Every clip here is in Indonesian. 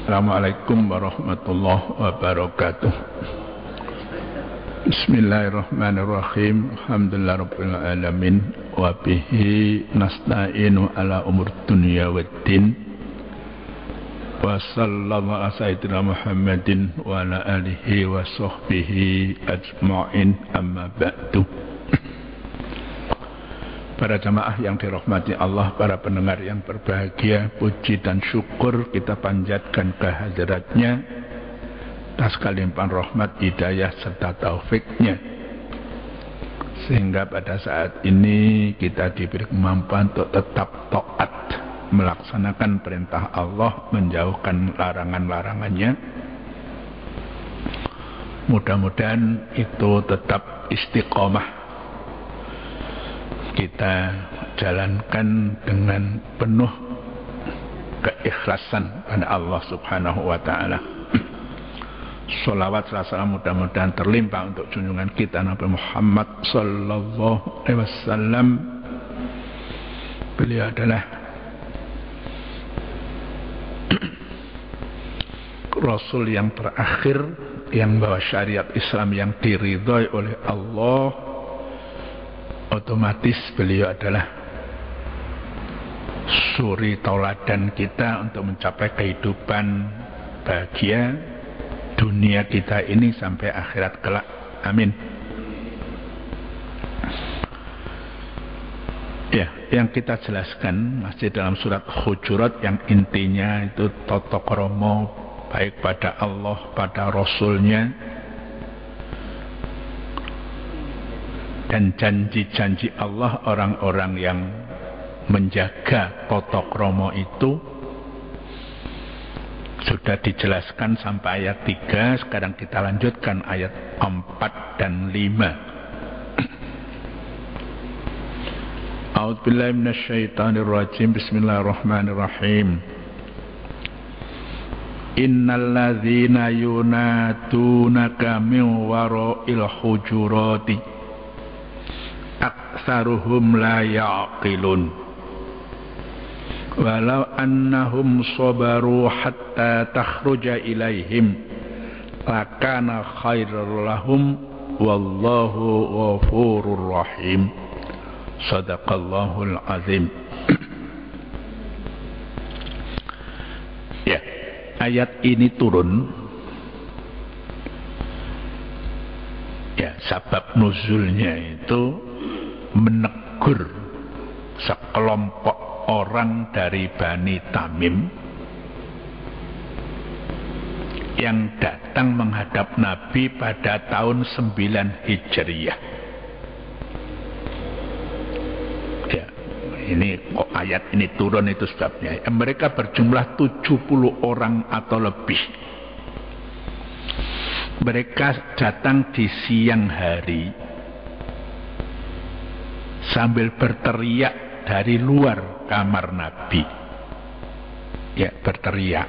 Assalamualaikum warahmatullahi wabarakatuh. Bismillahirrahmanirrahim. Alhamdulillahirabbil alamin wa bihi nasta'inu ala umur dunya waddin. Wa sallallahu ala sayyidina Muhammadin wa ala alihi wa sahbihi ajma'in, amma ba'du. Para jamaah yang dirahmati Allah, para pendengar yang berbahagia, puji dan syukur kita panjatkan kehadiratnya atas kelimpahan rahmat, hidayah serta taufiknya, sehingga pada saat ini kita diberi kemampuan untuk tetap taat melaksanakan perintah Allah, menjauhkan larangan-larangannya. Mudah-mudahan itu tetap istiqomah kita jalankan dengan penuh keikhlasan pada Allah Subhanahu wa ta'ala. Sholawat salam mudah-mudahan terlimpah untuk junjungan kita Nabi Muhammad sallallahu alaihi wasallam. Beliau adalah Rasul yang terakhir yang bawa syariat Islam yang diridhai oleh Allah. Otomatis beliau adalah suri tauladan kita untuk mencapai kehidupan bahagia dunia kita ini sampai akhirat kelak. Amin. Ya, yang kita jelaskan masih dalam surat Hujurat yang intinya itu tata krama baik pada Allah, pada Rasulnya, dan janji-janji Allah orang-orang yang menjaga tata krama itu sudah dijelaskan sampai ayat 3. Sekarang kita lanjutkan ayat 4 dan 5. A'udzubillahi minasyaitonirrajim. Bismillahirrahmanirrahim. Innalladzina yunadunaka min wara'il hujurati aktsaruhum la ya'qilun walau annahum sabaru hatta takhruja ilaihim lakana khairal lahum wallahu ghafurur rahim. Shadaqallahul azim. Ya, ayat ini turun, ya, sabab nuzulnya itu menegur sekelompok orang dari Bani Tamim yang datang menghadap Nabi pada tahun 9 Hijriyah. Ya, ini kok ayat ini turun itu sebabnya. Mereka berjumlah 70 orang atau lebih. Mereka datang di siang hari sambil berteriak dari luar kamar Nabi. Ya, berteriak.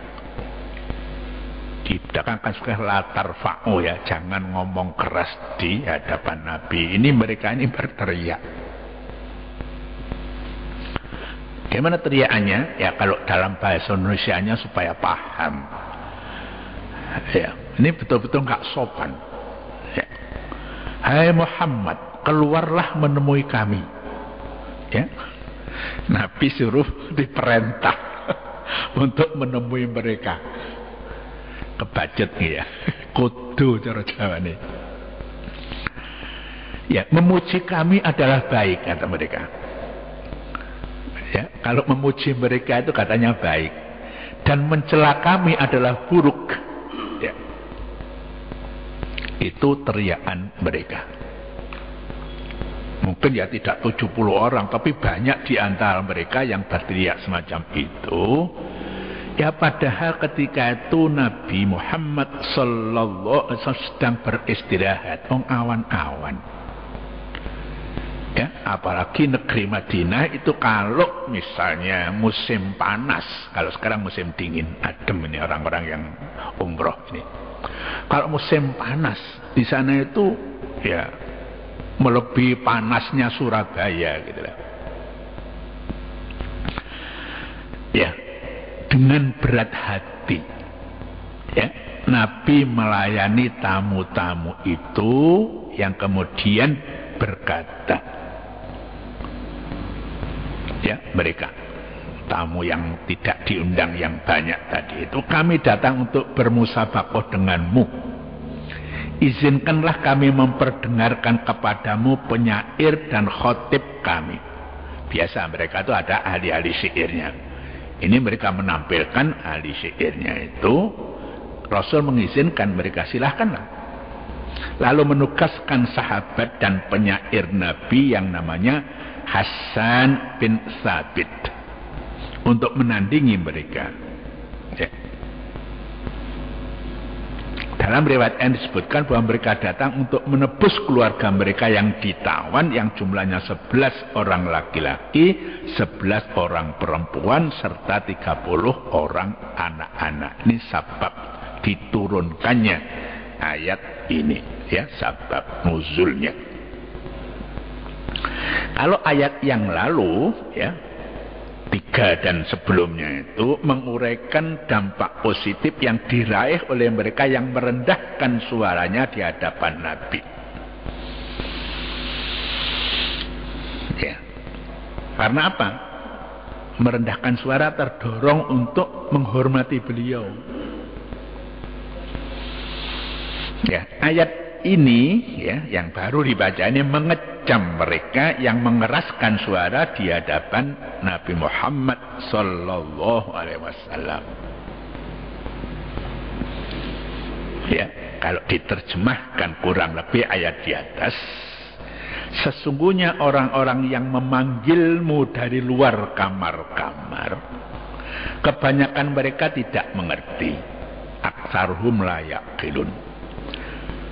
Dikatakan suka latar fa'u, ya, jangan ngomong keras di hadapan Nabi. Ini mereka ini berteriak. Gimana teriakannya? Ya, kalau dalam bahasa Indonesianya supaya paham. Ya, ini betul-betul nggak sopan. Ya. Hai Muhammad, keluarlah menemui kami. Ya, Nabi suruh diperintah untuk menemui mereka. Kebajet ya, kudu cara Jawa nih. Ya, memuji kami adalah baik, kata mereka. Ya, kalau memuji mereka itu katanya baik, dan mencela kami adalah buruk. Ya, itu teriakan mereka. Mungkin ya tidak 70 orang, tapi banyak di antara mereka yang berteriak semacam itu. Ya, padahal ketika itu Nabi Muhammad sallallahu alaihi wasallam sedang beristirahat, awan-awan. Ya, apalagi negeri Madinah itu kalau misalnya musim panas, kalau sekarang musim dingin, adem ini orang-orang yang umroh ini. Kalau musim panas di sana itu ya melebihi panasnya Surabaya gitu lah. Ya, dengan berat hati Ya, Nabi melayani tamu-tamu itu yang kemudian berkata, ya mereka tamu yang tidak diundang yang banyak tadi itu, kami datang untuk bermusabaqah denganmu, izinkanlah kami memperdengarkan kepadamu penyair dan khotib kami. Biasa mereka itu ada ahli-ahli syairnya, ini mereka menampilkan ahli syairnya itu. Rasul mengizinkan mereka, silahkanlah. Lalu menugaskan sahabat dan penyair Nabi yang namanya Hasan bin Thabit untuk menandingi mereka. Ya. Dalam riwayat yang disebutkan bahwa mereka datang untuk menebus keluarga mereka yang ditawan, yang jumlahnya 11 orang laki-laki, 11 orang perempuan, serta 30 orang anak-anak. Ini sebab diturunkannya ayat ini, ya, sebab nuzulnya. Kalau ayat yang lalu, ya, 3 dan sebelumnya itu menguraikan dampak positif yang diraih oleh mereka yang merendahkan suaranya di hadapan Nabi. Ya. Karena apa? Merendahkan suara terdorong untuk menghormati beliau. Ya, ayat ini, ya, yang baru dibaca ini mengecam mereka yang mengeraskan suara di hadapan Nabi Muhammad sallallahu alaihi wasallam. Ya, kalau diterjemahkan kurang lebih ayat di atas, sesungguhnya orang-orang yang memanggilmu dari luar kamar-kamar, kebanyakan mereka tidak mengerti. Aktsaruhum la yaqilun.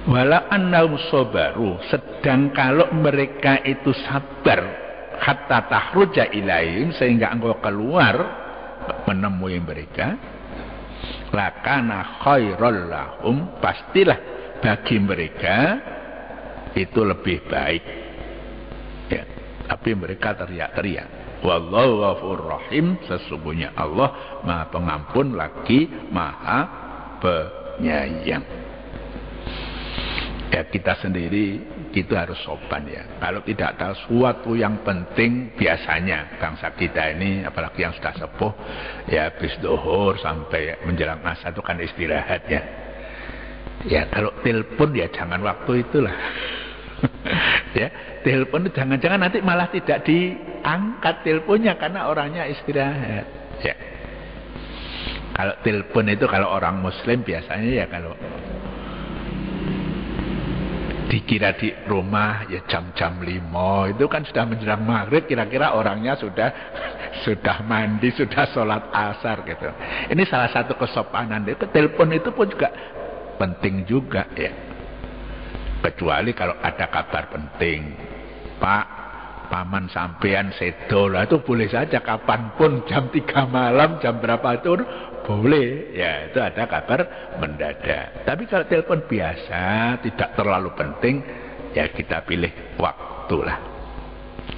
Wala annahum sabaru, sedang kalau mereka itu sabar hatta tahruja ilaihim, sehingga engkau keluar menemui mereka, lakana khairul lahum, pastilah bagi mereka itu lebih baik. Ya, tapi mereka teriak-teriak. Wallahu ghafurur rahim, sesungguhnya Allah Maha Pengampun lagi Maha Penyayang. Ya, kita sendiri itu harus sopan, ya. Kalau tidak tahu sesuatu yang penting, biasanya bangsa kita ini, apalagi yang sudah sepuh, ya habis zuhur sampai menjelang asar itu kan istirahat, ya. Ya kalau telepon ya jangan waktu itulah. Ya, telepon jangan-jangan nanti malah tidak diangkat teleponnya karena orangnya istirahat. Ya. Kalau telepon itu kalau orang Muslim biasanya ya kalau dikira di rumah ya jam-jam 5 itu kan sudah menjelang maghrib, kira-kira orangnya sudah mandi, sudah sholat asar gitu. Ini salah satu kesopanan. Itu telepon itu pun juga penting juga, ya. Kecuali kalau ada kabar penting, Pak, paman sampean sedo, lah itu boleh saja kapanpun, jam 3 malam, jam berapa itu boleh, ya, itu ada kabar mendadak. Tapi kalau telepon biasa, tidak terlalu penting, ya kita pilih waktu lah,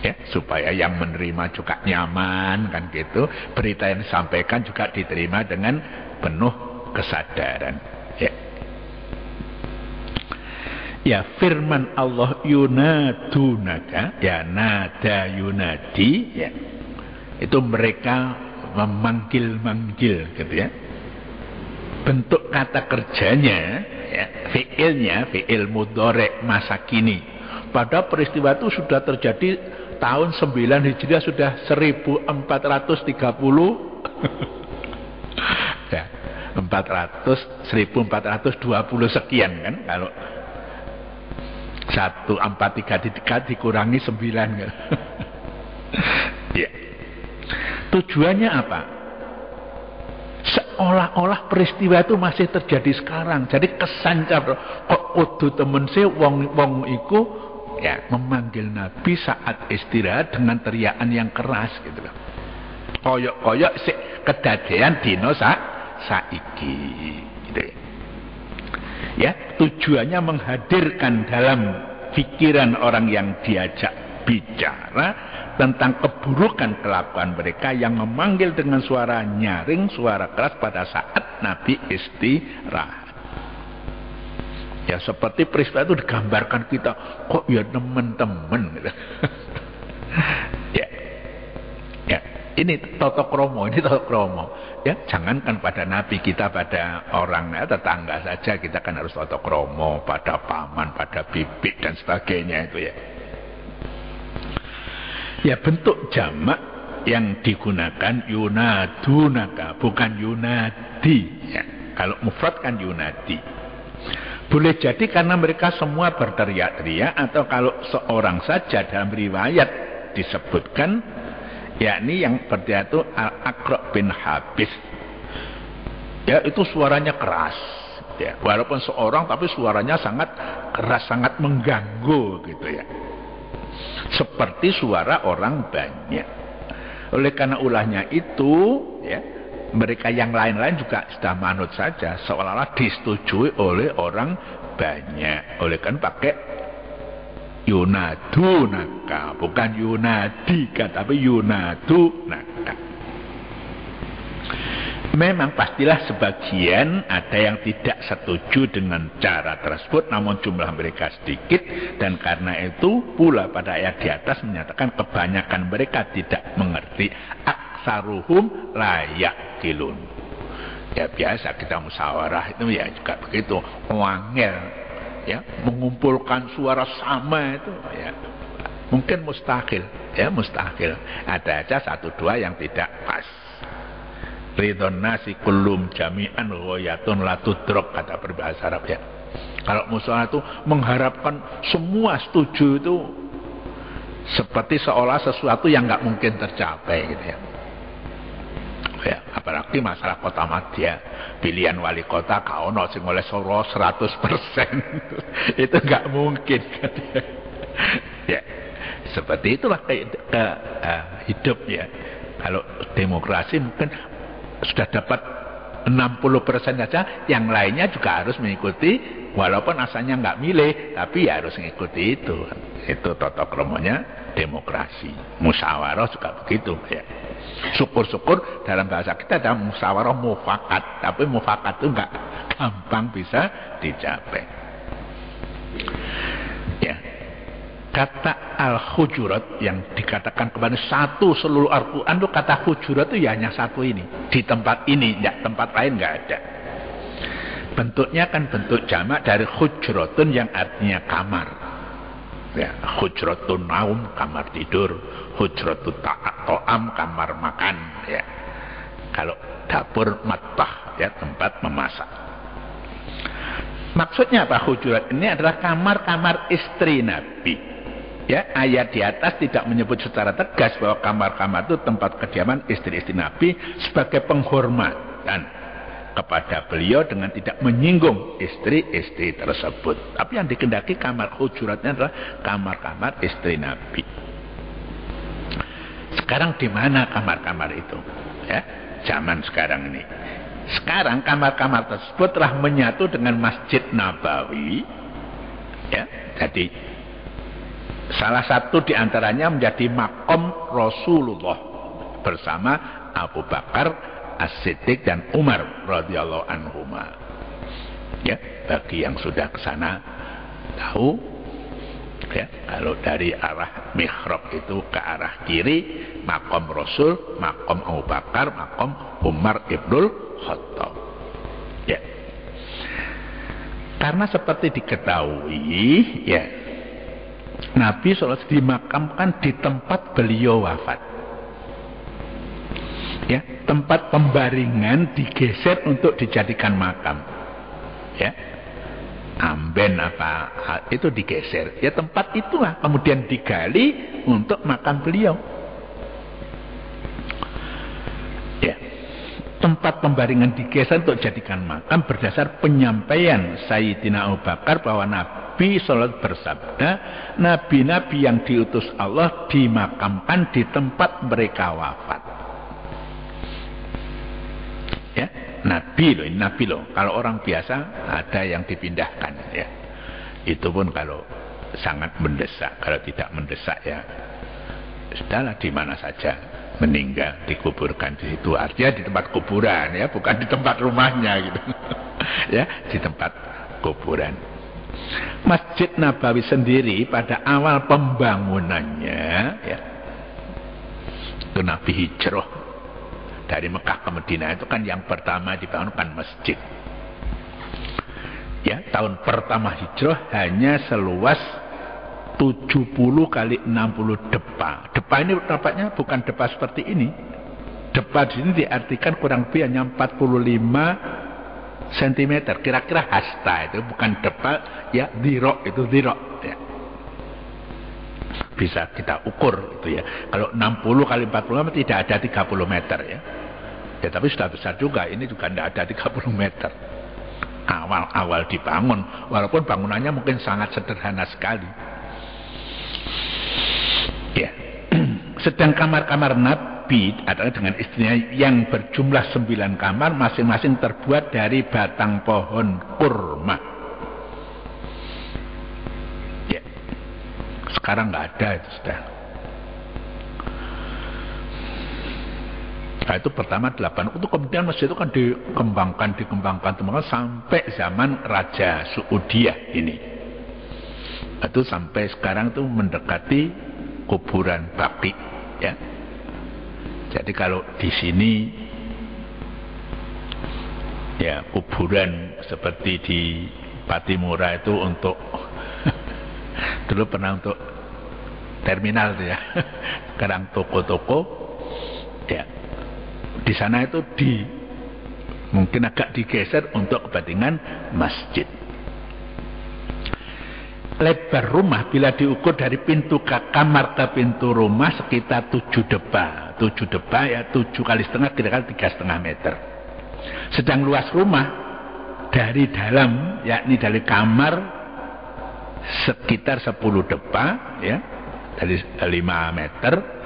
ya, supaya yang menerima juga nyaman, kan gitu. Berita yang disampaikan juga diterima dengan penuh kesadaran, ya. Ya, firman Allah yunadunaka, ya, nada yunadi, ya, itu mereka memanggil-manggil gitu, ya. Bentuk kata kerjanya, ya, fi'il mudhari' masa kini. Pada peristiwa itu sudah terjadi tahun 9 Hijriah, sudah 1430 ya, 1420 sekian kan, kalau 143 dikurangi 9 kan. Ya. Tujuannya apa? Seolah-olah peristiwa itu masih terjadi sekarang. Jadi kesan kok kudu temen se wong iku, ya, memanggil Nabi saat istirahat dengan teriakan yang keras gitu loh. Koyok-koyok sik kedadean dino saiki gitu. Ya, tujuannya menghadirkan dalam pikiran orang yang diajak bicara tentang keburukan kelakuan mereka yang memanggil dengan suara nyaring, suara keras pada saat Nabi istirahat. Ya seperti peristiwa itu digambarkan kita, kok ya teman-teman gitu. Ya, ini tata krama, Ya, jangankan pada Nabi, kita pada orang tetangga saja kita kan harus tata krama, pada paman, pada bibi dan sebagainya itu ya. Ya bentuk jamak yang digunakan yunadunaka, bukan yunadi. Ya, kalau mufrad kan yunadi. Boleh jadi karena mereka semua berteriak-teriak, atau kalau seorang saja dalam riwayat disebutkan, yakni yang berteriak itu Al-Aqra' bin Habis. Ya itu suaranya keras. Ya, walaupun seorang tapi suaranya sangat keras, sangat mengganggu gitu ya. Seperti suara orang banyak. Oleh karena ulahnya itu, ya, mereka yang lain-lain juga sudah manut saja, seolah-olah disetujui oleh orang banyak. Oleh karena pakai yunadunaka, bukan yunadika, tapi yunadunaka. Memang pastilah sebagian ada yang tidak setuju dengan cara tersebut, namun jumlah mereka sedikit, dan karena itu pula pada ayat di atas menyatakan kebanyakan mereka tidak mengerti. Aksaruhum layak kilun. Ya biasa kita musyawarah itu ya juga begitu, wangel ya, mengumpulkan suara sama itu ya mungkin mustahil, ya mustahil. Ada aja satu dua yang tidak pas. Ridhon nasi kullum jami'an ghayatun la tudrok, kata berbahasa Arab ya. Kalau musyawarah itu mengharapkan semua setuju, itu seperti seolah sesuatu yang nggak mungkin tercapai gitu ya. Ya, apalagi masalah kota Madya, pilihan wali kota kaono sing oleh soro 100%. Itu nggak mungkin kan ya. Ya, seperti itulah hidup ya. Kalau demokrasi mungkin sudah dapat 60% saja, yang lainnya juga harus mengikuti, walaupun asalnya nggak milih, tapi ya harus mengikuti itu. Itu tata kramanya demokrasi. Musyawarah juga begitu ya. Syukur-syukur dalam bahasa kita ada musyawarah mufakat, tapi mufakat itu nggak gampang bisa dicapai. Ya. Kata al-hujurat yang dikatakan kepada satu seluruh Al-Quran itu, kata hujurat itu ya hanya satu ini, di tempat ini, ya, tempat lain nggak ada. Bentuknya kan bentuk jamak dari hujratun yang artinya kamar. Ya, hujratun naum, kamar tidur, hujratun ta'am, kamar makan. Ya. Kalau dapur matbah, ya, tempat memasak. Maksudnya apa hujurat ini? Adalah kamar-kamar istri Nabi. Ya, ayat di atas tidak menyebut secara tegas bahwa kamar-kamar itu tempat kediaman istri-istri Nabi sebagai penghormatan kepada beliau dengan tidak menyinggung istri-istri tersebut. Tapi yang dikendaki kamar hujuratnya adalah kamar-kamar istri Nabi. Sekarang di mana kamar-kamar itu? Ya, zaman sekarang ini. Sekarang kamar-kamar tersebut telah menyatu dengan Masjid Nabawi. Ya, jadi salah satu di antaranya menjadi makom Rasulullah bersama Abu Bakar As-Siddiq dan Umar radhiyallahu anhuma. Ya, bagi yang sudah ke sana tahu, ya, kalau dari arah mihrab itu ke arah kiri makom Rasul, makom Abu Bakar, makom Umar ibnul Khattab. Ya. Karena seperti diketahui, ya, Nabi SAW dimakamkan di tempat beliau wafat. Ya, tempat pembaringan digeser untuk dijadikan makam. Ya, amben apa itu digeser. Ya, tempat itulah kemudian digali untuk makam beliau. Ya, tempat pembaringan digeser untuk dijadikan makam berdasar penyampaian Sayyidina Abu Bakar bahwa Nabi SAW bersabda, nabi-nabi yang diutus Allah dimakamkan di tempat mereka wafat. Ya, nabi loh. Kalau orang biasa ada yang dipindahkan ya. Itu pun kalau sangat mendesak. Kalau tidak mendesak ya sudahlah, di mana saja meninggal dikuburkan di situ. Artinya di tempat kuburan ya, bukan di tempat rumahnya gitu. Ya, di tempat kuburan. Masjid Nabawi sendiri pada awal pembangunannya ya, itu Nabi hijrah dari Mekah ke Madinah, itu kan yang pertama dibangunkan masjid. Ya, tahun pertama hijrah hanya seluas 70 kali 60 depa. Depa ini nampaknya bukan depa seperti ini. Depa di sini diartikan kurang lebih hanya 45 cm. Kira-kira hasta itu bukan depa, ya dhira, itu dhira ya. Bisa kita ukur itu ya. Kalau 60 kali 40 tidak ada 30 meter ya. Ya tapi sudah besar juga, ini juga tidak ada 30 meter. Awal-awal dibangun, walaupun bangunannya mungkin sangat sederhana sekali. Ya. Sedang kamar-kamar Nabi adalah dengan istrinya yang berjumlah 9 kamar, masing-masing terbuat dari batang pohon kurma. Ya. Sekarang nggak ada itu sudah. Nah, itu pertama 8. Itu kemudian masjid itu kan dikembangkan sampai zaman Raja Saudiyah ini. Itu sampai sekarang itu mendekati kuburan Baqi ya. Jadi kalau di sini ya kuburan seperti di Patimura itu untuk dulu pernah untuk terminal tuh ya. Sekarang toko-toko ya. Di sana itu mungkin agak digeser untuk kepentingan masjid. Lebar rumah bila diukur dari pintu ke kamar ke pintu rumah sekitar 7 depa. 7 depa ya 7 kali setengah, kira-kira 3,5 meter. Sedang luas rumah dari dalam, yakni dari kamar sekitar 10 depa ya, dari 5 meter.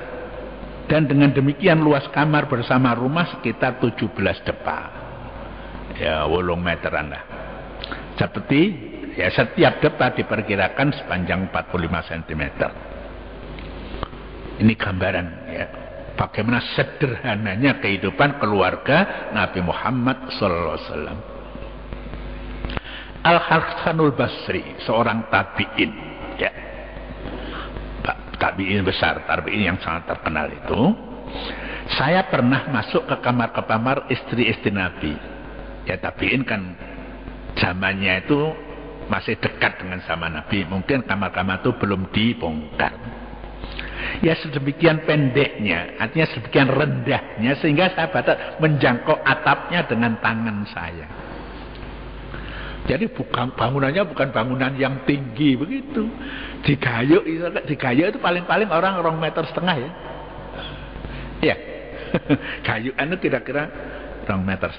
Dan dengan demikian luas kamar bersama rumah sekitar 17 depa. Ya 8 meteran lah. Seperti ya setiap depa diperkirakan sepanjang 45 cm. Ini gambaran ya, bagaimana sederhananya kehidupan keluarga Nabi Muhammad SAW. Al-Hasanul Basri, seorang tabi'in ya. Tabi'in besar, tabi'in yang sangat terkenal itu. Saya pernah masuk ke kamar-kamar istri-istri Nabi. Ya tabi'in kan zamannya itu masih dekat dengan zaman Nabi. Mungkin kamar-kamar itu belum dibongkar. Ya sedemikian pendeknya, artinya sedemikian rendahnya, sehingga saya batas menjangkau atapnya dengan tangan saya. Jadi bangunannya bukan bangunan yang tinggi begitu. Digayuk itu paling-paling orang 2,5 meter ya. Iya. Gayukan itu kira-kira 2,5 meter.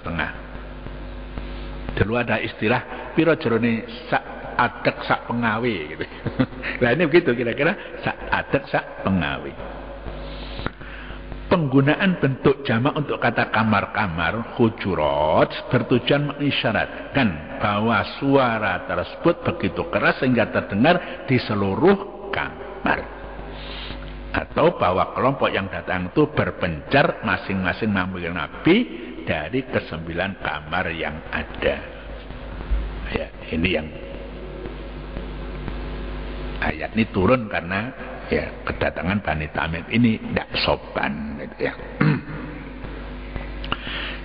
Dulu ada istilah piro jerone sak adek sak pengawe gitu. Nah ini begitu kira-kira sak adek sak pengawe. Penggunaan bentuk jamak untuk kata kamar-kamar hujurat bertujuan mengisyaratkan bahwa suara tersebut begitu keras sehingga terdengar di seluruh kamar, atau bahwa kelompok yang datang itu berpencar masing-masing memanggil Nabi dari ke-9 kamar yang ada. Ya, ini yang ayat ini turun karena ya kedatangan Bani Tamim ini tidak sopan gitu ya.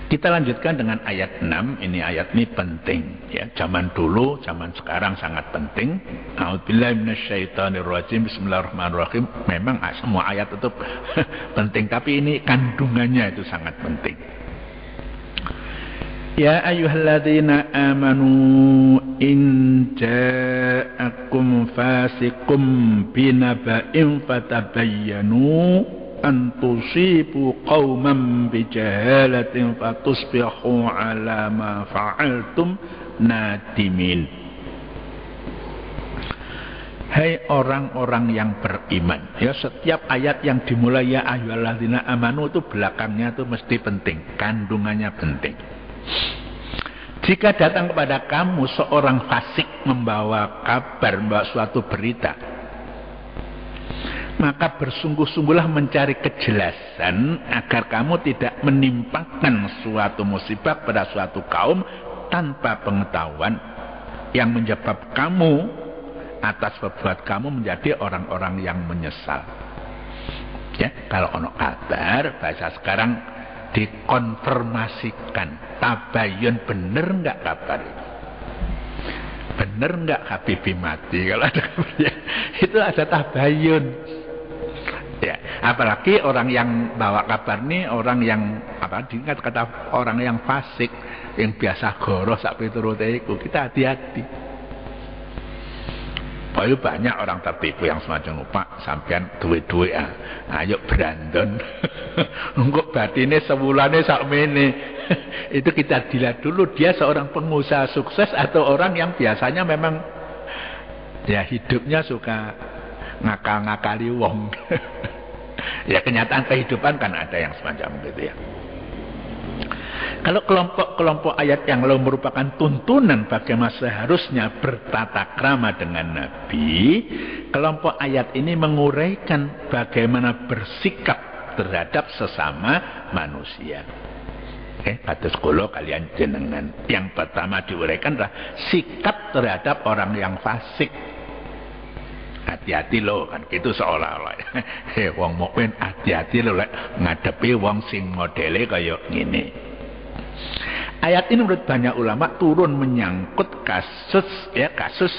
Kita lanjutkan dengan ayat 6. Ini ayat ini penting ya. Zaman dulu, zaman sekarang sangat penting. A'udzubillahi minasyaitonirrajim. Bismillahirrahmanirrahim. Memang semua ayat itu penting, tapi ini kandungannya itu sangat penting. Ya ayyuhalladzina amanu in ja'akum fasiqum binaba'in fatabayyanu an tusibu qauman bijahalatin fatusbihu ala ma fa'altum nadimin. Hai orang-orang yang beriman, ya setiap ayat yang dimulai ya ayyuhalladzina amanu itu belakangnya itu mesti penting, kandungannya penting. Jika datang kepada kamu seorang fasik membawa kabar, membawa suatu berita, maka bersungguh-sungguhlah mencari kejelasan agar kamu tidak menimpakan suatu musibah pada suatu kaum tanpa pengetahuan yang menyebab kamu atas perbuatan kamu menjadi orang-orang yang menyesal. Ya, kalau ono kabar bahasa sekarang dikonfirmasikan, tabayun, bener nggak kabar itu? Bener nggak Habibie mati? Kalau ada kabarnya itu ada tabayun. Ya, apalagi orang yang bawa kabar ini orang yang apa? Diingat kata orang yang fasik, yang biasa goroh sak piturute iku, kita hati-hati. Banyak orang tertipu yang semacam Pak sampean duwe-duwe ayo brandon. Engko batine sewulane sakmene. Itu kita dilihat dulu dia seorang pengusaha sukses atau orang yang biasanya memang ya hidupnya suka ngakal-ngakali wong. Ya kenyataan kehidupan kan ada yang semacam gitu ya. Kalau kelompok-kelompok ayat yang lalu merupakan tuntunan bagaimana seharusnya bertata krama dengan Nabi, kelompok ayat ini menguraikan bagaimana bersikap terhadap sesama manusia. Kados kula kalian jenengan. Yang pertama diuraikan adalah sikap terhadap orang yang fasik. Hati-hati loh kan gitu seolah-olah. Wong mukmin hati-hati loh ngadepi wong sing modele kaya ngene. Ayat ini menurut banyak ulama turun menyangkut kasus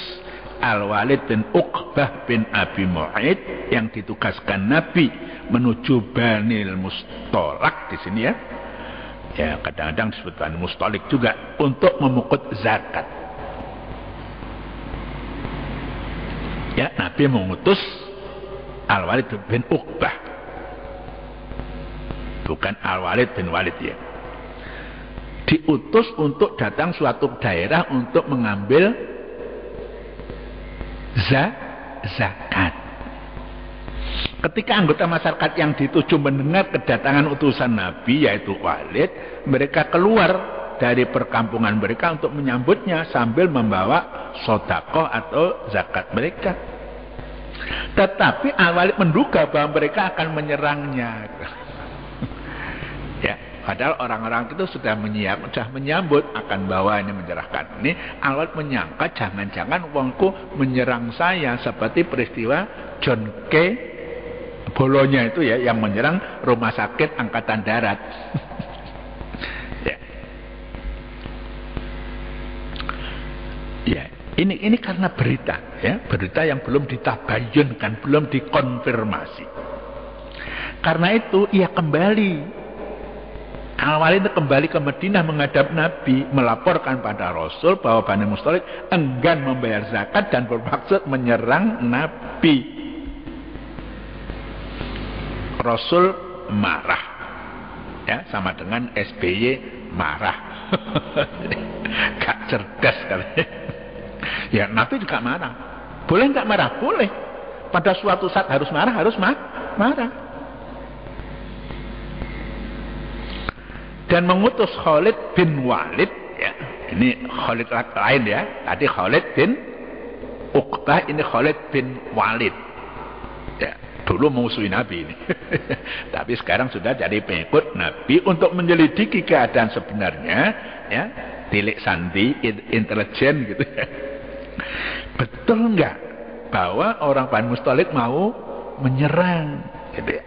Al-Walid bin Uqbah bin Abi Mu'aid yang ditugaskan Nabi menuju Banil Mustalik di sini ya. Ya kadang-kadang disebut Banil Mustalik juga untuk memukul zakat. Ya Nabi mengutus Al-Walid bin Uqbah, bukan Al-Walid bin Walid ya. Diutus untuk datang suatu daerah untuk mengambil zakat. Ketika anggota masyarakat yang dituju mendengar kedatangan utusan Nabi yaitu Walid, mereka keluar dari perkampungan mereka untuk menyambutnya sambil membawa sedekah atau zakat mereka. Tetapi Al-Walid menduga bahwa mereka akan menyerangnya. Ya, padahal orang-orang itu sudah menyambut akan bawa ini menyerahkan. Ini Al-Walid menyangka jangan-jangan wongku menyerang saya seperti peristiwa John K. Bolonya itu ya yang menyerang rumah sakit angkatan darat. Ya. Ya, ini karena berita ya, berita yang belum ditabayunkan, belum dikonfirmasi. Karena itu ia kembali Al-Walid kembali ke Madinah menghadap Nabi, melaporkan pada Rasul bahwa Bani Mustalik enggan membayar zakat dan bermaksud menyerang Nabi. Rasul marah, ya sama dengan SBY marah, gak cerdas katanya. Ya Nabi juga marah. Boleh nggak marah? Boleh. Pada suatu saat harus marah, marah. Dan mengutus Khalid bin Walid, ya. Ini Khalid lain ya. Tadi Khalid bin Uqbah, ini Khalid bin Walid. Ya, dulu musuhi Nabi ini. Tapi sekarang sudah jadi pengikut Nabi untuk menyelidiki keadaan sebenarnya, ya. Tilik sandi, intelijen gitu ya. Betul enggak bahwa orang Bani Mustalik mau menyerang, gitu ya.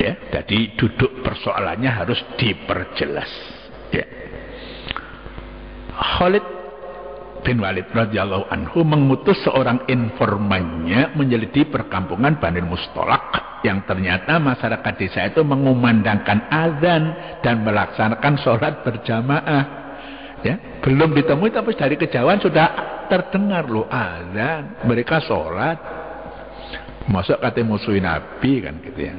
Ya, jadi duduk persoalannya harus diperjelas. Ya. Khalid bin Walid radhiyallahu anhu mengutus seorang informannya menyelidiki perkampungan Bani Mustalik yang ternyata masyarakat desa itu mengumandangkan azan dan melaksanakan sholat berjamaah. Ya, belum ditemui tapi dari kejauhan sudah terdengar loh azan, mereka sholat. Masuk kata musuhi Nabi kan gitu ya.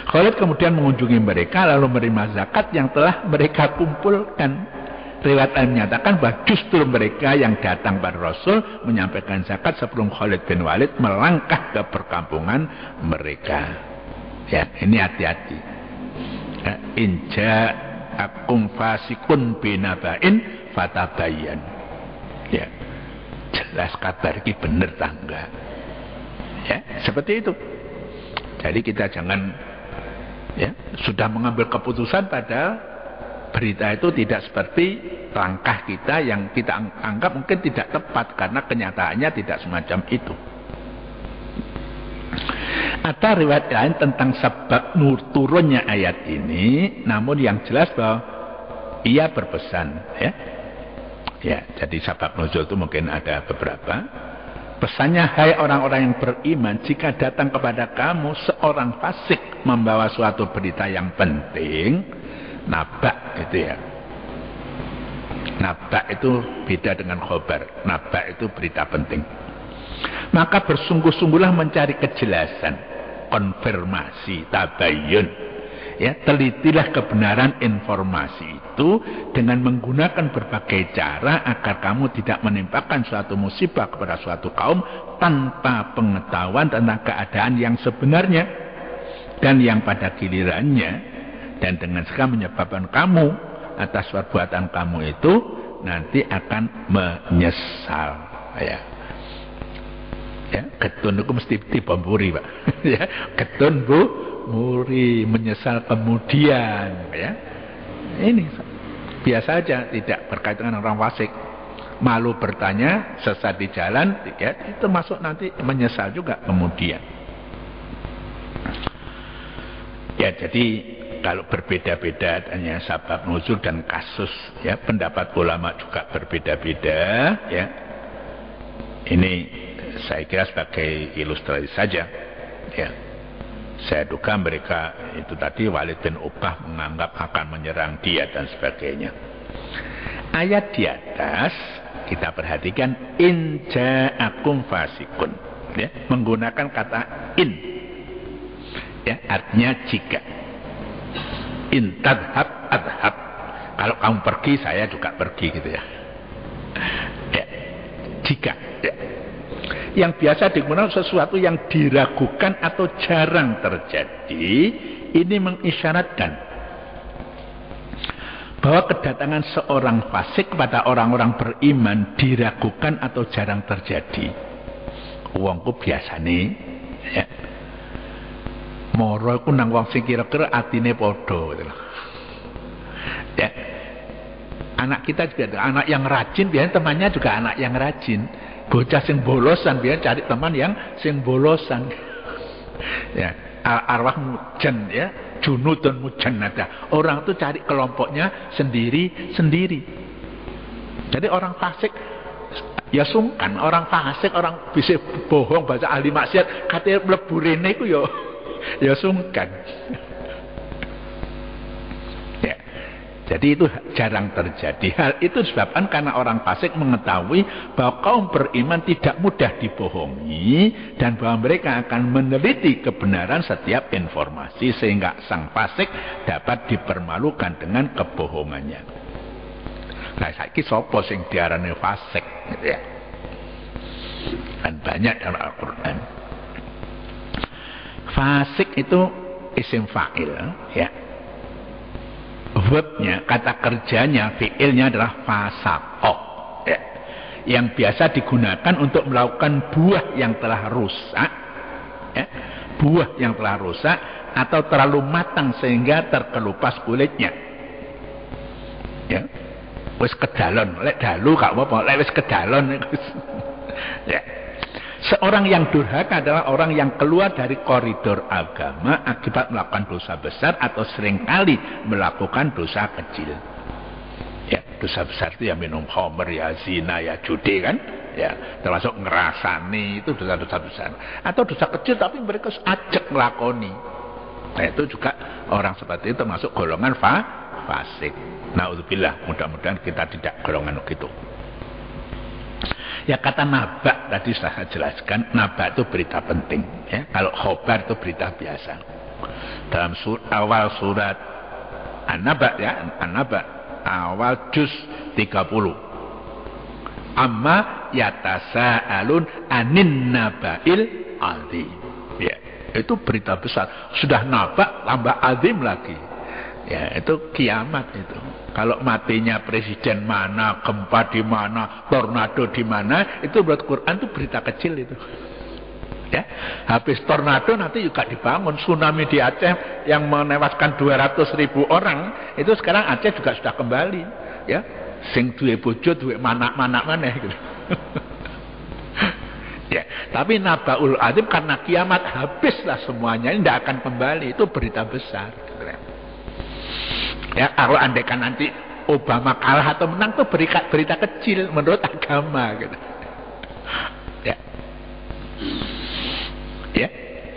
Khalid kemudian mengunjungi mereka lalu menerima zakat yang telah mereka kumpulkan. Riwayat menyatakan bahwa justru mereka yang datang pada Rasul menyampaikan zakat sebelum Khalid bin Walid melangkah ke perkampungan mereka. Ya, ini hati-hati. Ya, inja ja'akum fasikun binaba'in fatabayyan. Ya. Jelas kabar iki bener tangga. Ya, seperti itu. Jadi kita jangan ya, sudah mengambil keputusan pada berita itu tidak seperti langkah kita yang kita anggap mungkin tidak tepat karena kenyataannya tidak semacam itu. Ada riwayat lain tentang sebab turunnya ayat ini, namun yang jelas bahwa ia berpesan ya. Ya, jadi sebab nuzul itu mungkin ada beberapa. Pesannya, hai orang-orang yang beriman, jika datang kepada kamu seorang fasik membawa suatu berita yang penting, naba itu ya. Naba itu beda dengan khobar. Naba itu berita penting. Maka bersungguh-sungguhlah mencari kejelasan, konfirmasi, tabayyun. Ya, telitilah kebenaran informasi itu dengan menggunakan berbagai cara agar kamu tidak menimpakan suatu musibah kepada suatu kaum tanpa pengetahuan tentang keadaan yang sebenarnya dan yang pada gilirannya, dan dengan segala menyebabkan kamu atas perbuatan kamu itu nanti akan menyesal. Ya, getun itu mesti dibamburi, Pak. Ya, getun Bu muri, menyesal kemudian, ya. Ini biasa aja, tidak berkaitan dengan orang fasik. Malu bertanya, sesat di jalan, ya, itu masuk nanti menyesal juga kemudian. Ya, jadi kalau berbeda-beda hanya sebab nuzul dan kasus, ya, pendapat ulama juga berbeda-beda, ya. Ini saya kira sebagai ilustrasi saja, ya. Saya duga mereka itu tadi Walid bin Uqbah menganggap akan menyerang dia dan sebagainya. Ayat di atas kita perhatikan in ja'akum fasikun, ya, menggunakan kata in, ya, artinya jika. In tadhab adhab, kalau kamu pergi saya juga pergi, gitu ya. Ya, jika, ya. Yang biasa digunakan sesuatu yang diragukan atau jarang terjadi, ini mengisyaratkan bahwa kedatangan seorang fasik kepada orang-orang beriman diragukan atau jarang terjadi. Wongku biasa nih, ya, moro iku nang wong sing kira-kira atine padha, gitu. Ya, anak kita juga anak yang rajin, biasanya temannya juga anak yang rajin. Bocah sing bolosan biar cari teman yang sing bolosan. Ya, arwah mujan, ya, junudun mujan ada. Orang itu cari kelompoknya sendiri-sendiri. Jadi orang fasik ya sungkan, orang fasik, orang bisa bohong, baca ahli maksiat, katanya mlebu rene iku ya sungkan. Jadi itu jarang terjadi. Hal itu disebabkan karena orang fasik mengetahui bahwa kaum beriman tidak mudah dibohongi dan bahwa mereka akan meneliti kebenaran setiap informasi sehingga sang fasik dapat dipermalukan dengan kebohongannya. Nah, saiki sapa sing diarani fasik, gitu ya. Dan banyak dalam Al-Qur'an. Fasik itu isim fa'il, ya. Verbnya, kata kerjanya, fiilnya adalah fasaqo, ya, yang biasa digunakan untuk melakukan buah yang telah rusak, ya, buah yang telah rusak atau terlalu matang sehingga terkelupas kulitnya, ya, wis kedalon, lek dalu gak apa-apa, lek wis kedalon, ya. Seorang yang durhaka adalah orang yang keluar dari koridor agama akibat melakukan dosa besar atau seringkali melakukan dosa kecil. Ya, dosa besar itu ya minum khamr, ya zina, ya judi kan, ya, termasuk ngerasani, itu dosa-dosa besar. Atau dosa kecil tapi mereka ajak melakoni. Nah, itu juga orang seperti itu termasuk golongan fasik. Na'udzubillah, mudah-mudahan kita tidak golongan begitu. Ya, kata naba tadi sudah saya jelaskan, naba itu berita penting, ya. Kalau khobar itu berita biasa. Dalam awal surat An-Naba, ya, An-Naba awal juz 30. Amma yatasa'alun anin nabail azim. Ya, itu berita besar. Sudah naba tambah azim lagi. Ya, itu kiamat itu. Kalau matinya presiden mana, gempa di mana, tornado di mana, itu menurut Quran itu berita kecil itu. Ya, habis tornado nanti juga dibangun tsunami di Aceh yang menewaskan 200.000 orang, itu sekarang Aceh juga sudah kembali. Ya, sing duwe bojo duwe manak-manak maneh gitu. Ya, tapi Nabaul Adzim karena kiamat habislah semuanya, ini tidak akan kembali, itu berita besar. Gitu. Ya, kalau andaikan nanti Obama kalah atau menang itu berita kecil menurut agama gitu. Ya. Ya,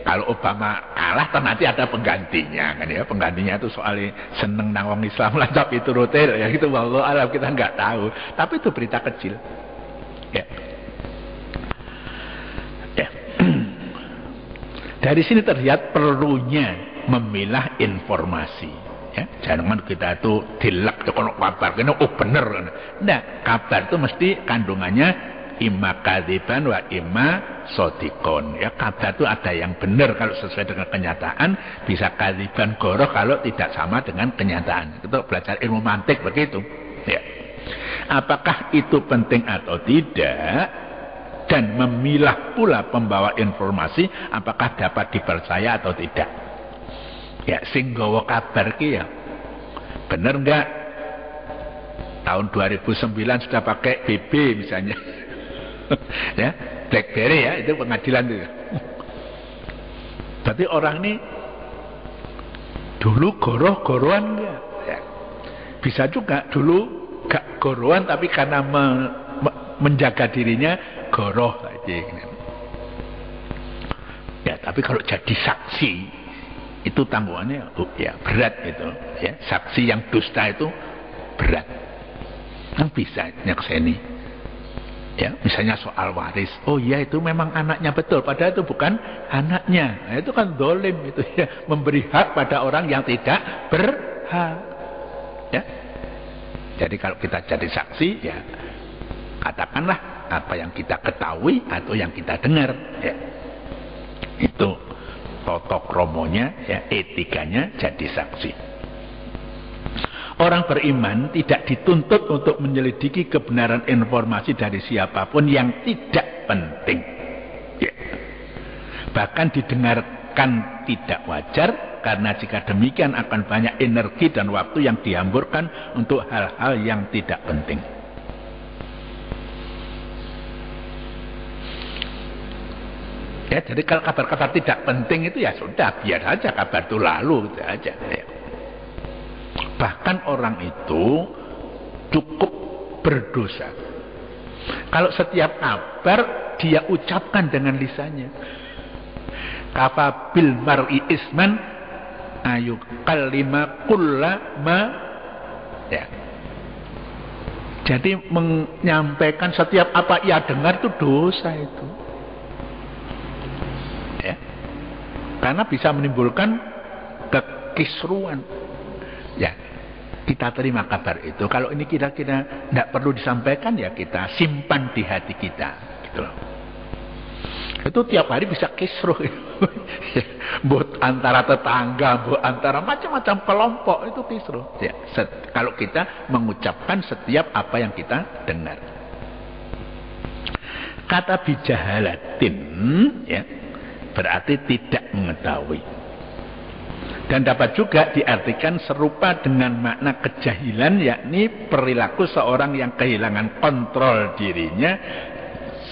kalau Obama kalah kan nanti ada penggantinya kan ya. Penggantinya itu soalnya seneng nang wong Islam lah tapi itu rotel ya gitu, wallahu alam, kita nggak tahu. Tapi itu berita kecil. Ya. Ya. Dari sini terlihat perlunya memilah informasi. Ya, jangan kita itu dilek kalau kabar kena bener. Nah, kabar itu mesti kandungannya imma kadziban wa imma shadiqon. Ya, kabar itu ada yang benar kalau sesuai dengan kenyataan, bisa kadziban goroh kalau tidak sama dengan kenyataan. Itu belajar ilmu mantik begitu. Ya. Apakah itu penting atau tidak? Dan memilah pula pembawa informasi apakah dapat dipercaya atau tidak. Ya, sing gawa kabar ki ya bener enggak? Tahun 2009 sudah pakai BB misalnya. Ya, BlackBerry ya, itu pengadilan itu. Berarti orang ini dulu goroh-gorohan enggak? Ya. Bisa juga dulu gak gorohan tapi karena menjaga dirinya goroh aja. Ya, tapi kalau jadi saksi itu tanggungannya ya berat gitu ya. Saksi yang dusta itu berat, kan bisa nyakseni ya, misalnya soal waris, oh iya itu memang anaknya betul padahal itu bukan anaknya, nah, itu kan dolim itu ya, memberi hak pada orang yang tidak berhak ya. Jadi kalau kita jadi saksi ya katakanlah apa yang kita ketahui atau yang kita dengar ya, itu toto kromonya ya, etikanya jadi saksi. Orang beriman tidak dituntut untuk menyelidiki kebenaran informasi dari siapapun yang tidak penting ya. Bahkan didengarkan tidak wajar, karena jika demikian akan banyak energi dan waktu yang dihamburkan untuk hal-hal yang tidak penting. Ya, jadi kalau kabar-kabar tidak penting itu ya sudah, biar aja kabar itu lalu gitu aja. Ya. Bahkan orang itu cukup berdosa kalau setiap kabar dia ucapkan dengan lisannya. Kafabil mar'i isman ayu kalima kullama ya. Jadi menyampaikan setiap apa ia dengar itu dosa itu. Karena bisa menimbulkan kekisruan. Ya, kita terima kabar itu. Kalau ini kira-kira tidak perlu disampaikan ya kita simpan di hati kita. Gitu loh. Itu tiap hari bisa kisruh. Buat antara tetangga, buat antara macam-macam kelompok itu kisruh. Ya, kalau kita mengucapkan setiap apa yang kita dengar. Kata bijahalatin, ya. Berarti tidak mengetahui. Dan dapat juga diartikan serupa dengan makna kejahilan, yakni perilaku seorang yang kehilangan kontrol dirinya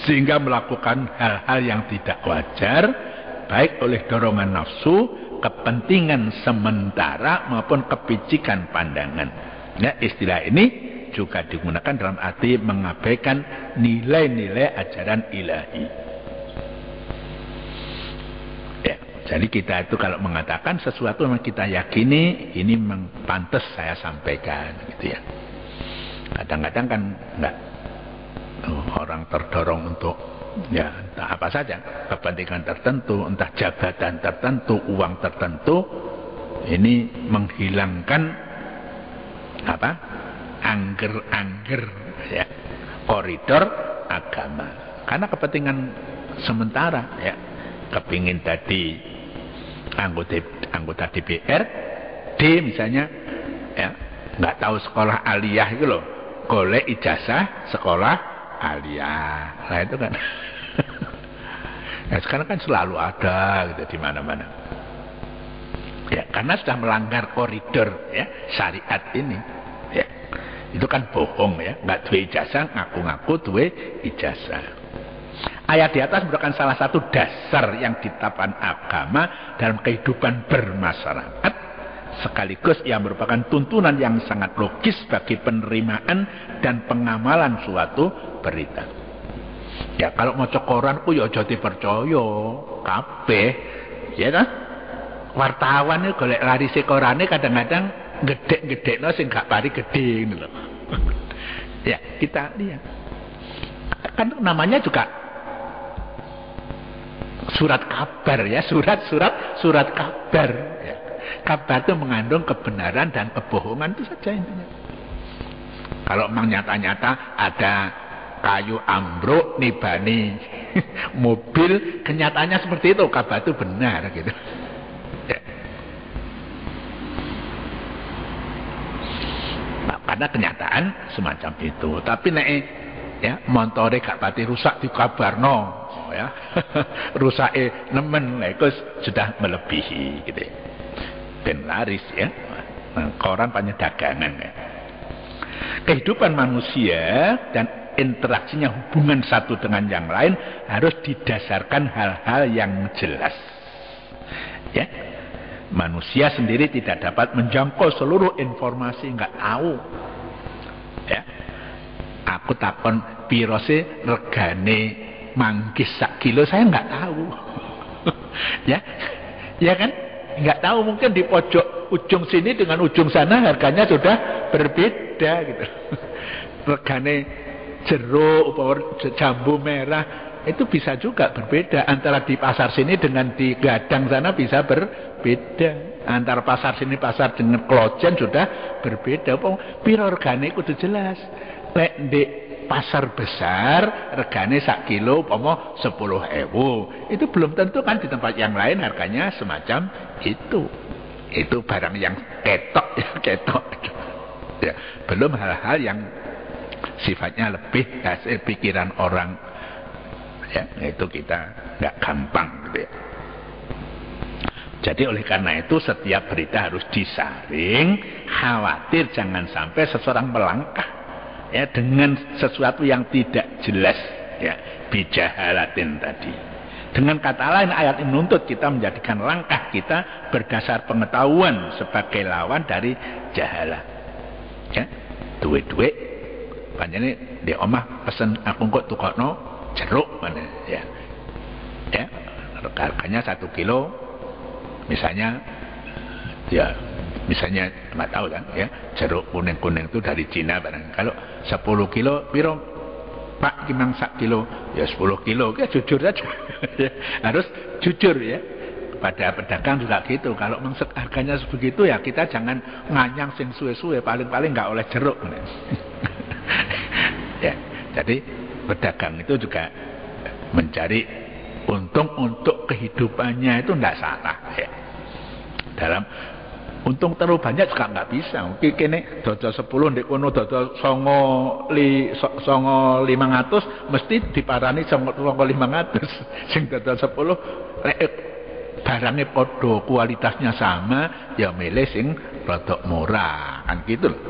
sehingga melakukan hal-hal yang tidak wajar, baik oleh dorongan nafsu, kepentingan sementara maupun kepicikan pandangan. Ya, istilah ini juga digunakan dalam arti mengabaikan nilai-nilai ajaran ilahi. Jadi kita itu kalau mengatakan sesuatu yang kita yakini, ini memang pantas saya sampaikan gitu ya. Kadang-kadang kan enggak, orang terdorong untuk ya entah apa saja, kepentingan tertentu, entah jabatan tertentu, uang tertentu, ini menghilangkan apa? Angger-angger ya, koridor agama. Karena kepentingan sementara ya, kepingin tadi anggota DPR D misalnya, ya, nggak tahu sekolah aliyah itu loh, golek ijazah sekolah aliyah. Nah itu kan. Nah, sekarang kan selalu ada gitu di mana-mana. Ya, karena sudah melanggar koridor ya syariat ini. Ya. Itu kan bohong ya, nggak duwe ijazah ngaku-ngaku duwe ijazah. Ayat di atas merupakan salah satu dasar yang ditetapkan agama dalam kehidupan bermasyarakat, sekaligus ia merupakan tuntunan yang sangat logis bagi penerimaan dan pengamalan suatu berita. Ya kalau mau koran ku ya aja dipercaya kabeh, ya kan? Wartawan itu golek larise korane kadang-kadang gedhe-gedhekno sing gak pari gedhe ngono lho. Ya, kita lihat. Kan namanya juga surat kabar ya, surat kabar ya. Kabar itu mengandung kebenaran dan kebohongan, itu saja intinya. Kalau memang nyata-nyata ada kayu ambruk nibani mobil, kenyataannya seperti itu, kabar itu benar gitu ya. Nah, karena kenyataan semacam itu. Tapi nek ya montore gak pati rusak dikabarno ya. Rusake nemen iku sudah melebihi gitu. Ben laris ya. Nah, koran banyak dagangan ya. Kehidupan manusia dan interaksinya, hubungan satu dengan yang lain harus didasarkan hal-hal yang jelas. Ya. Manusia sendiri tidak dapat menjangkau seluruh informasi, enggak tahu. Ya. Aku takon piro sih regane manggis sak kilo, saya enggak tahu. Ya. Ya kan? Enggak tahu, mungkin di pojok ujung sini dengan ujung sana harganya sudah berbeda gitu. Regane jeruk, jambu merah itu bisa juga berbeda, antara di pasar sini dengan di Gadang sana bisa berbeda, antara pasar sini pasar dengan Klojen sudah berbeda. Piro regane kudu jelas. Lek ndek pasar besar regane sak kilo umpama 10.000, itu belum tentu kan di tempat yang lain harganya semacam itu. Itu barang yang ketok ya, ketok ya. Belum hal-hal yang sifatnya lebih hasil pikiran orang ya, itu kita nggak gampang gitu ya. Jadi oleh karena itu setiap berita harus disaring, khawatir jangan sampai seseorang melangkah ya dengan sesuatu yang tidak jelas ya, bijahalatin tadi. Dengan kata lain, ayat ini menuntut kita menjadikan langkah kita berdasar pengetahuan sebagai lawan dari jahalah. Ya, duit-duit panjane di omah pesen aku kok tukokno jeruk mana ya. Ya, harganya 1 kilo misalnya ya, misalnya nggak tahu kan ya, jeruk kuning-kuning itu dari Cina barang. Kalau 10 kilo piro Pak gimana sak kilo? Ya 10 kilo, ya jujur saja. Harus jujur ya. Pada pedagang juga gitu. Kalau harganya sebegitu ya kita jangan nganyang sing suwe-suwe, paling-paling nggak oleh jeruk. Ya, jadi pedagang itu juga mencari untung untuk kehidupannya, itu enggak salah ya. Dalam untung terlalu banyak juga nggak bisa. Mungkin kene dodol 10 ndek kono dodol 9.500 mesti diparani 9.500. Sing dodol 10 lek barangnya podo kualitasnya sama ya milih sing rodok murah kan gitu loh.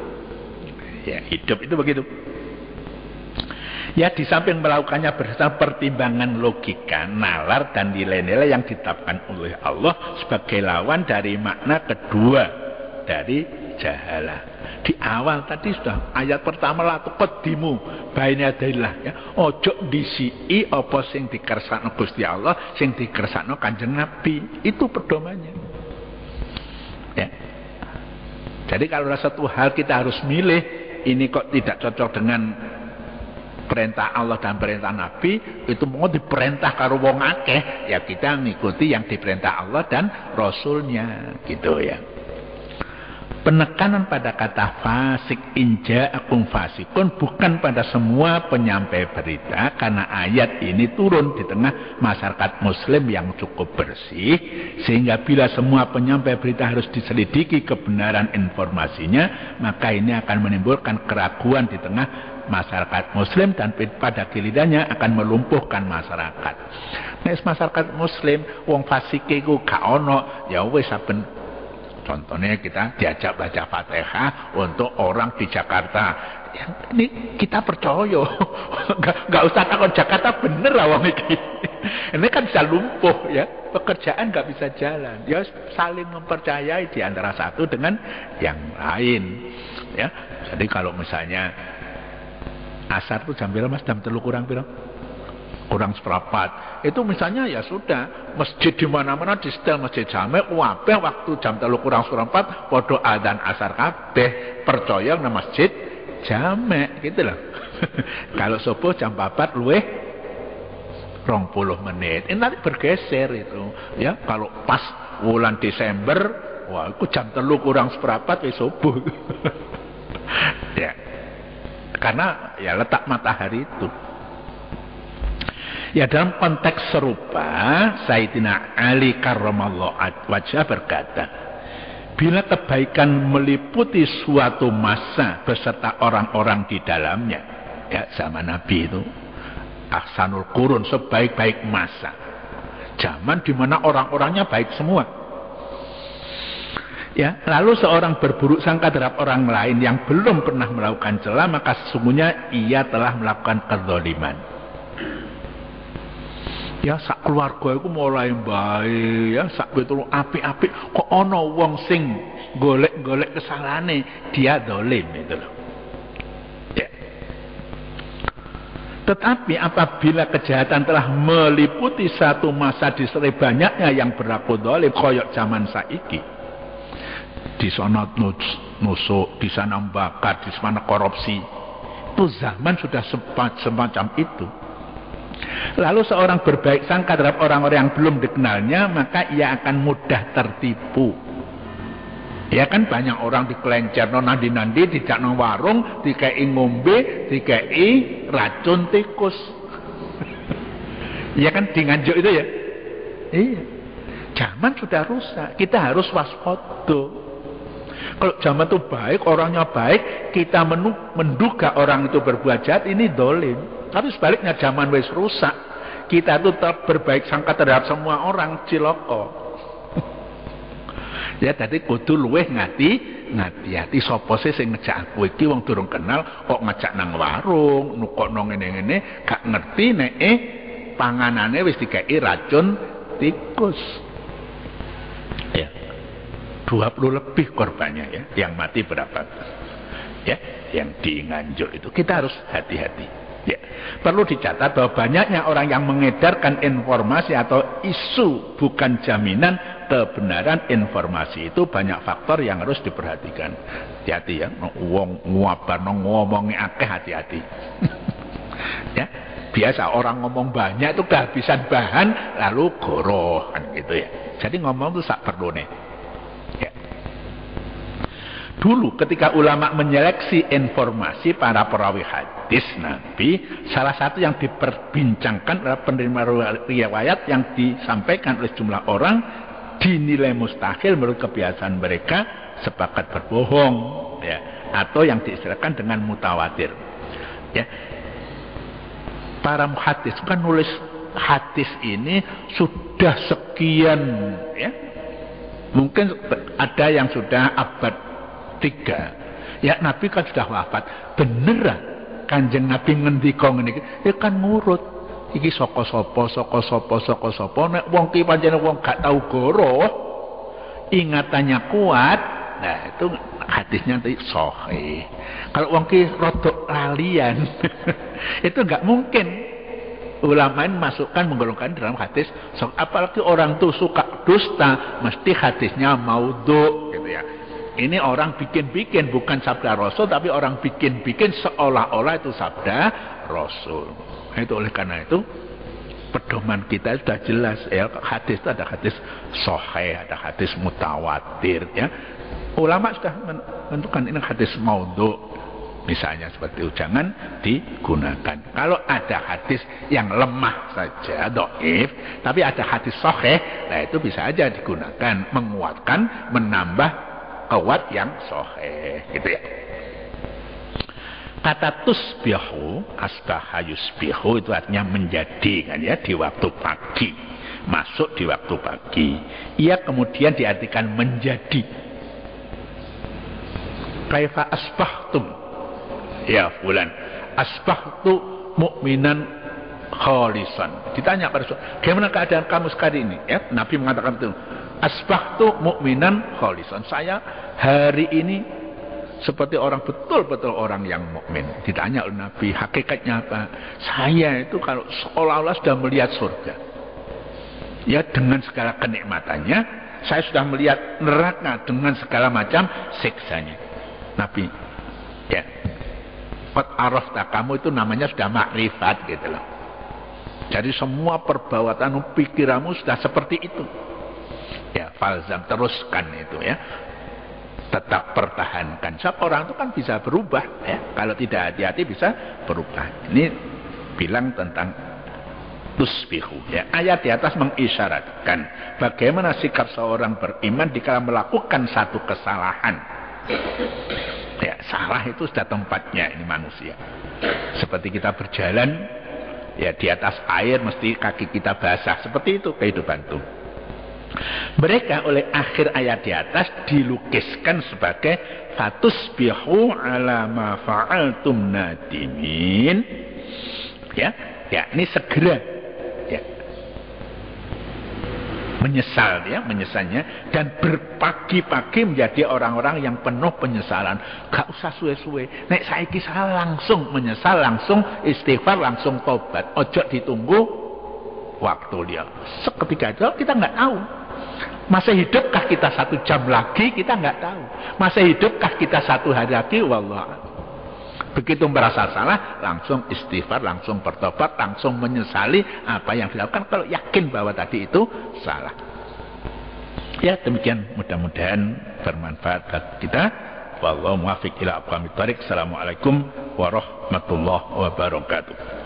Ya hidup itu begitu. Ya di samping melakukannya berdasarkan pertimbangan logika, nalar dan nilai-nilai yang ditetapkan oleh Allah sebagai lawan dari makna kedua dari jahalah. Di awal tadi sudah ayat pertama la tuqaddimu baina yadayillah ya. Ojo disiki apa sing dikersakno Gusti Allah, sing dikersakno Kanjeng Nabi. Itu pedomannya. Ya. Jadi kalau satu hal kita harus milih, ini kok tidak cocok dengan perintah Allah dan perintah Nabi, itu mau diperintah karo wong akeh, ya kita ngikuti yang diperintah Allah dan Rasulnya gitu ya. Penekanan pada kata fasik, inja akum fasikun, bukan pada semua penyampai berita, karena ayat ini turun di tengah masyarakat muslim yang cukup bersih, sehingga bila semua penyampai berita harus diselidiki kebenaran informasinya, maka ini akan menimbulkan keraguan di tengah masyarakat muslim, dan pada gilirannya akan melumpuhkan masyarakat. Nek masyarakat muslim wong fasik iku gak ono, ya wis saben. Contohnya kita diajak baca Fatihah untuk orang di Jakarta. Ya, ini kita percaya. Nggak usah takut Jakarta bener lah wong iki. Ini kan bisa lumpuh ya. Pekerjaan nggak bisa jalan. Ya saling mempercayai di antara satu dengan yang lain. Ya. Jadi kalau misalnya asar itu jam berapa Mas? Jam 3 kurang berapa? Kurang seperempat. Itu misalnya ya sudah, masjid di mana-mana di setel masjid jamek, wabe waktu jam 3 kurang seperempat podo adzan asar kabeh, percaya nang masjid jamek gitu loh. Kalau subuh jam 4 luweh 20 menit. Ini nanti bergeser itu. Ya, kalau pas bulan Desember, wah itu jam 3 kurang seperempat wis subuh. Ya. Karena ya letak matahari itu. Ya, dalam konteks serupa, Sayyidina Ali karramallahu wajhah berkata, bila kebaikan meliputi suatu masa beserta orang-orang di dalamnya, ya zaman Nabi itu ahsanul qurun, sebaik-baik masa, zaman di mana orang-orangnya baik semua. Ya, lalu seorang berburuk sangka terhadap orang lain yang belum pernah melakukan celah, maka sesungguhnya ia telah melakukan kezaliman. Ya sak keluarga iku mulai baik, ya sak betul apik-apik, kok ono wong sing golek-golek kesalahane, dia dolim itu loh. Ya. Tetapi apabila kejahatan telah meliputi satu masa disertai banyaknya yang berlaku dolim, koyok zaman saiki, di sana nusuk, di sana bakar, di sana korupsi, itu zaman sudah semacam itu. Lalu seorang berbaik sangka terhadap orang-orang yang belum dikenalnya, maka ia akan mudah tertipu. Ya kan banyak orang dikelencer nandi-nandi, dijak nang warung, dikei ngombe, dikei racun tikus. Ya kan di Nganjuk itu ya. Iya. Zaman sudah rusak, kita harus waspada. Kalau zaman itu baik, orangnya baik, kita menduga orang itu berbuat jahat, ini dolim. Tapi sebaliknya zaman wis rusak, kita itu tetap berbaik sangka terhadap semua orang, ciloko. Ya tadi kudu luweh ngati-hati sapa sih sing ngejak aku iki wong durung kenal kok ngejak nang warung, nukokno ngene-ngene, gak ngerti nek panganane wis dikai racun tikus. Ya. 20 lebih korbannya ya, yang mati berapa? Ya, yang di Nganjuk itu. Kita harus hati-hati. Ya, perlu dicatat bahwa banyaknya orang yang mengedarkan informasi atau isu bukan jaminan kebenaran informasi, itu banyak faktor yang harus diperhatikan. Hati-hati ya, wong nguabarno ngomongi akeh, hati-hati. Ya, biasa orang ngomong banyak itu kehabisan bahan lalu goroh kan gitu ya. Jadi ngomong itu sak perlune. Ya. Dulu ketika ulama menyeleksi informasi para perawi hadis Nabi, salah satu yang diperbincangkan adalah penerima riwayat yang disampaikan oleh jumlah orang dinilai mustahil menurut kebiasaan mereka, sepakat berbohong ya, atau yang diistilahkan dengan mutawatir. Ya. Para muhaddis kan nulis hadis ini sudah sekian ya. Mungkin ada yang sudah abad 3. Ya Nabi kan sudah wafat. Beneran Kanjeng Nabi ngendika ngene iki, ya kan nurut. Iki saka sapa nek wong ki pancen wong gak tau goro, ingatannya kuat. Nah, itu hadisnya tadi sahih. Kalau wong ki rodok lalian, itu enggak mungkin ulama ini masukkan menggolongkan dalam hadis. Apalagi orang tuh suka dusta, mesti hadisnya maudhu gitu ya. Ini orang bikin-bikin, bukan sabda Rasul, tapi orang bikin-bikin seolah-olah itu sabda Rasul. Itu oleh karena itu pedoman kita sudah jelas ya, hadis itu ada hadis sahih, ada hadis mutawatir ya. Ulama sudah menentukan ini hadis maudhu, misalnya seperti itu, jangan digunakan. Kalau ada hadis yang lemah saja, dhaif, tapi ada hadis sahih, nah itu bisa aja digunakan, menguatkan, menambah kuat yang sahih, gitu ya. Kata tusbihu, asbaha yusbihu, itu artinya menjadi, kan ya, di waktu pagi, masuk di waktu pagi. Ia kemudian diartikan menjadi. Kaifa asbahtum ya fulan, asbahtu mu'minan khalisan. Ditanya pada Rasul, bagaimana keadaan kamu sekali ini? Ya, Nabi mengatakan itu, asbahtu mu'minan khalisan. Saya hari ini seperti orang betul-betul orang yang mukmin. Ditanya oleh Nabi, hakikatnya apa? Saya itu kalau seolah-olah sudah melihat surga. Ya, dengan segala kenikmatannya, saya sudah melihat neraka dengan segala macam siksanya. Nabi, ya, qad arafta, kamu itu namanya sudah makrifat, gitu loh. Jadi semua perbuatan pikiranmu sudah seperti itu. Ya, falzam, teruskan itu ya. Tetap pertahankan. Sebab orang itu kan bisa berubah ya. Kalau tidak hati-hati bisa berubah. Ini bilang tentang tusbihu ya. Ayat di atas mengisyaratkan bagaimana sikap seorang beriman jika melakukan satu kesalahan. Ya, salah itu sudah tempatnya ini manusia. Seperti kita berjalan ya di atas air mesti kaki kita basah. Seperti itu kehidupan itu. Mereka oleh akhir ayat di atas dilukiskan sebagai fatusbihu ala ma fa'altum nadimin. Ya, ini segera ya. Menyesal ya, menyesalnya, dan berpagi-pagi menjadi orang-orang yang penuh penyesalan. Gak usah suwe-suwe. Nek saiki salah langsung menyesal, langsung istighfar, langsung tobat. Ojo ditunggu waktu dia. Seketika itu kita nggak tahu. Masih hidupkah kita 1 jam lagi? Kita nggak tahu. Masih hidupkah kita 1 hari lagi? Wallah. Begitu merasa salah, langsung istighfar, langsung bertobat, langsung menyesali apa yang dilakukan kalau yakin bahwa tadi itu salah. Ya, demikian, mudah-mudahan bermanfaat bagi kita. Wallahu muwaffiq ila aqwamit thoriq. Assalamualaikum warahmatullahi wabarakatuh.